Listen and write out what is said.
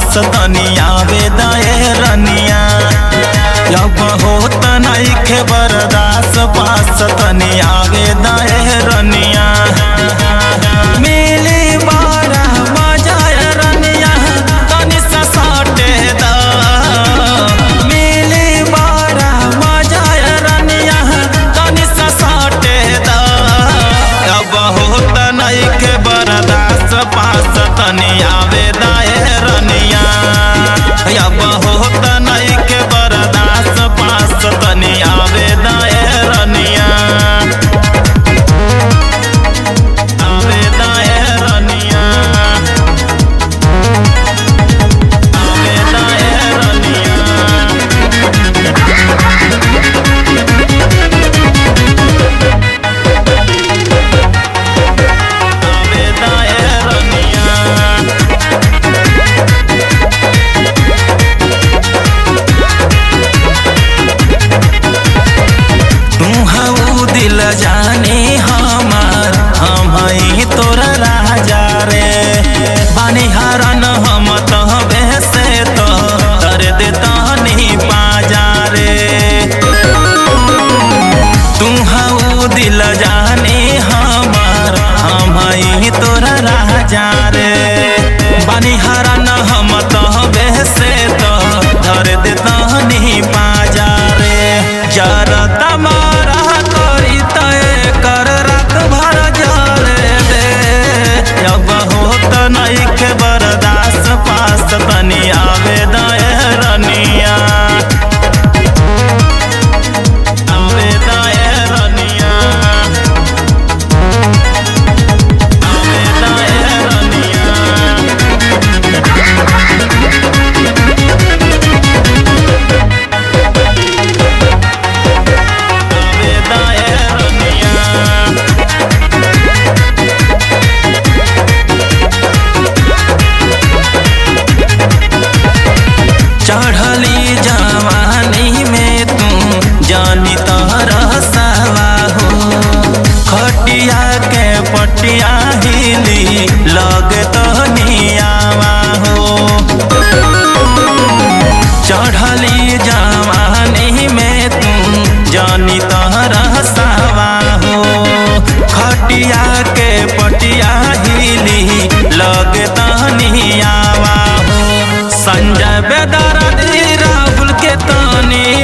पास तनिया वेदाए रनिया अब होत नइखे बर्दाश्त पास तनिया वेदाए रनिया मिली बारा मजा रनिया तनि सा साटे दा मिली बारा मजा रनिया तनि सा साटे दा अब होत नइखे बर्दाश्त पास तनिया वेदाए रनिया अब होत नइखे बर्दाश्त पास तनिया वेदाए रनिया वेदाए रनिया वेदाए रनिया वेदाए रनिया दिल जाने हमार हम ही तोरा राजा रे बानी हरन हम तहबे से तो कर देता नहीं पाजा रे तू हऊ दिल जाने हमार हम ही तोरा राजा रे बानी हरन हम तहबे से तो कर देता नहीं पाजा रे जरा तमारा नइखे बर्दाश्त पास तनिया वेदाए रनिया वेदाए रनिया वेदाए रनिया वेदाए रनिया चढ़ली जवानी में तू जानी तरसावा हो खटिया के पटिया हिली लगे तो नियावा हो चढ़ली जवानी में तू जानी तरसावा हो खटिया के पटिया हिली लगे तो नियावा हो संजय बेदर्दी राहुल के तानी